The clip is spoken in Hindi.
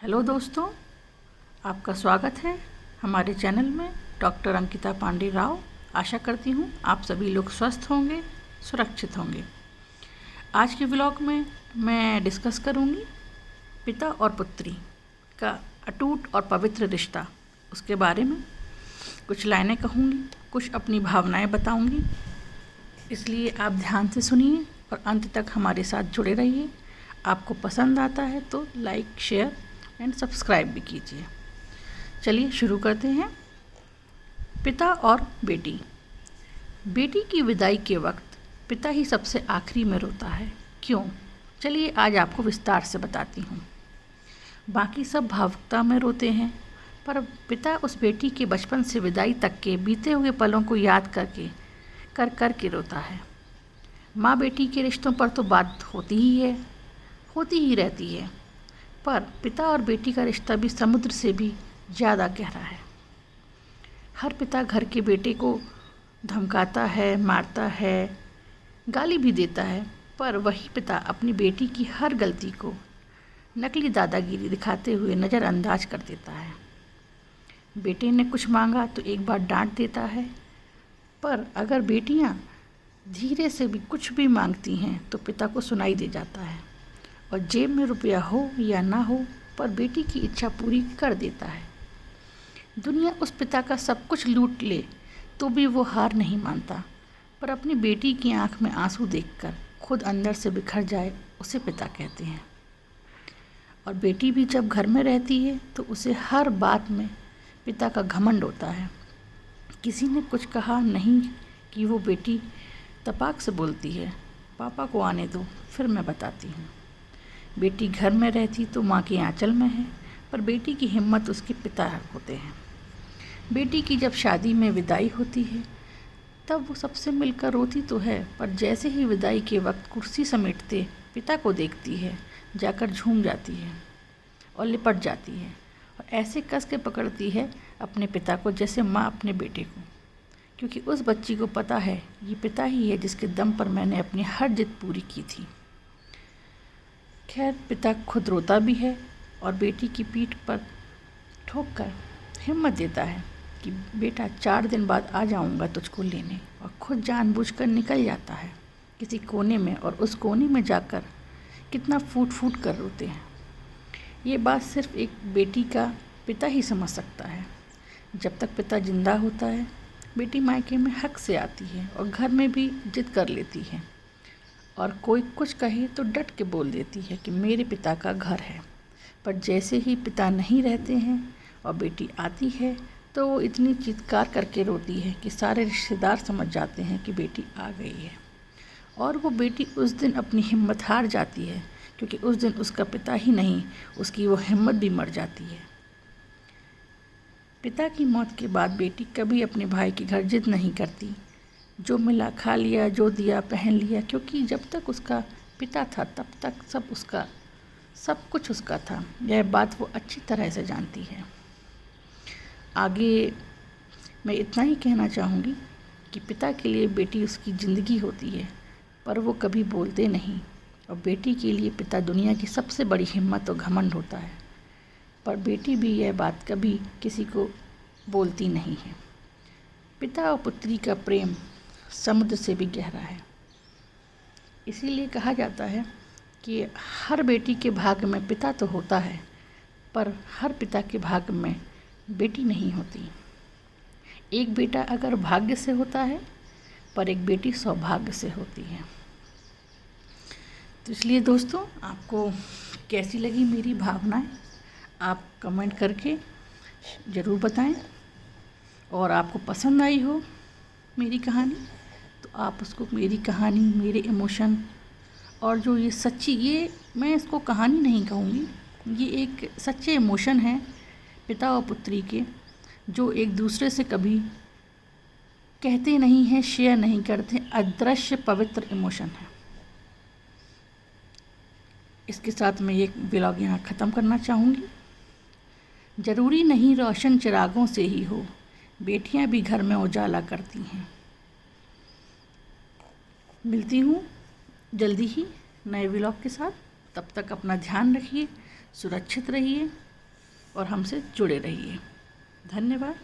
हेलो दोस्तों, आपका स्वागत है हमारे चैनल में। डॉक्टर अंकिता पांडे राव। आशा करती हूँ आप सभी लोग स्वस्थ होंगे, सुरक्षित होंगे। आज के व्लॉग में मैं डिस्कस करूँगी पिता और पुत्री का अटूट और पवित्र रिश्ता, उसके बारे में कुछ लाइनें कहूँगी, कुछ अपनी भावनाएं बताऊँगी। इसलिए आप ध्यान से सुनिए और अंत तक हमारे साथ जुड़े रहिए। आपको पसंद आता है तो लाइक, शेयर एंड सब्सक्राइब भी कीजिए। चलिए शुरू करते हैं। पिता और बेटी। बेटी की विदाई के वक्त पिता ही सबसे आखिरी में रोता है। क्यों? चलिए आज आपको विस्तार से बताती हूँ। बाकी सब भावुकता में रोते हैं, पर पिता उस बेटी के बचपन से विदाई तक के बीते हुए पलों को याद कर के रोता है। माँ बेटी के रिश्तों पर तो बात होती ही रहती है, पर पिता और बेटी का रिश्ता भी समुद्र से भी ज़्यादा गहरा है। हर पिता घर के बेटे को धमकाता है, मारता है, गाली भी देता है, पर वही पिता अपनी बेटी की हर गलती को नकली दादागिरी दिखाते हुए नज़रअंदाज कर देता है। बेटे ने कुछ मांगा तो एक बार डांट देता है, पर अगर बेटियां धीरे से भी कुछ भी मांगती हैं तो पिता को सुनाई दे जाता है और जेब में रुपया हो या ना हो, पर बेटी की इच्छा पूरी कर देता है। दुनिया उस पिता का सब कुछ लूट ले तो भी वो हार नहीं मानता, पर अपनी बेटी की आंख में आंसू देखकर खुद अंदर से बिखर जाए उसे पिता कहते हैं। और बेटी भी जब घर में रहती है तो उसे हर बात में पिता का घमंड होता है। किसी ने कुछ कहा नहीं कि वो बेटी तपाक से बोलती है, पापा को आने दो, फिर मैं बताती हूँ। बेटी घर में रहती तो माँ के आंचल में है, पर बेटी की हिम्मत उसके पिता होते हैं। बेटी की जब शादी में विदाई होती है तब वो सबसे मिलकर रोती तो है, पर जैसे ही विदाई के वक्त कुर्सी समेटते पिता को देखती है, जाकर झूम जाती है और लिपट जाती है और ऐसे कस के पकड़ती है अपने पिता को जैसे माँ अपने बेटे को, क्योंकि उस बच्ची को पता है ये पिता ही है जिसके दम पर मैंने अपनी हर जिद पूरी की थी। खैर, पिता खुद रोता भी है और बेटी की पीठ पर ठोक कर हिम्मत देता है कि बेटा 4 दिन बाद आ जाऊंगा तुझको लेने, और खुद जानबूझकर निकल जाता है किसी कोने में, और उस कोने में जाकर कितना फूट फूट कर रोते हैं। ये बात सिर्फ एक बेटी का पिता ही समझ सकता है। जब तक पिता जिंदा होता है बेटी मायके में हक से आती है और घर में भी जिद कर लेती है, और कोई कुछ कहे तो डट के बोल देती है कि मेरे पिता का घर है। पर जैसे ही पिता नहीं रहते हैं और बेटी आती है तो वो इतनी चित्कार करके रोती है कि सारे रिश्तेदार समझ जाते हैं कि बेटी आ गई है। और वो बेटी उस दिन अपनी हिम्मत हार जाती है, क्योंकि उस दिन उसका पिता ही नहीं, उसकी वो हिम्मत भी मर जाती है। पिता की मौत के बाद बेटी कभी अपने भाई के घर जिद नहीं करती। जो मिला खा लिया, जो दिया पहन लिया, क्योंकि जब तक उसका पिता था तब तक सब कुछ उसका था। यह बात वो अच्छी तरह से जानती है। आगे मैं इतना ही कहना चाहूँगी कि पिता के लिए बेटी उसकी ज़िंदगी होती है, पर वो कभी बोलते नहीं, और बेटी के लिए पिता दुनिया की सबसे बड़ी हिम्मत और घमंड होता है, पर बेटी भी यह बात कभी किसी को बोलती नहीं है। पिता और पुत्री का प्रेम समुद्र से भी गहरा है। इसीलिए कहा जाता है कि हर बेटी के भाग्य में पिता तो होता है, पर हर पिता के भाग्य में बेटी नहीं होती। एक बेटा अगर भाग्य से होता है, पर एक बेटी सौभाग्य से होती है। तो इसलिए दोस्तों, आपको कैसी लगी मेरी भावनाएं आप कमेंट करके ज़रूर बताएं, और आपको पसंद आई हो मेरी कहानी तो आप उसको, मेरी कहानी, मेरे इमोशन, और जो ये सच्ची, ये मैं इसको कहानी नहीं कहूँगी, ये एक सच्चे इमोशन हैं पिता और पुत्री के, जो एक दूसरे से कभी कहते नहीं हैं, शेयर नहीं करते, अदृश्य पवित्र इमोशन है। इसके साथ मैं ये व्लॉग यहाँ ख़त्म करना चाहूँगी। ज़रूरी नहीं रोशन चिरागों से ही हो, बेटियाँ भी घर में उजाला करती हैं। मिलती हूँ जल्दी ही नए व्लॉग के साथ। तब तक अपना ध्यान रखिए, सुरक्षित रहिए, और हमसे जुड़े रहिए। धन्यवाद।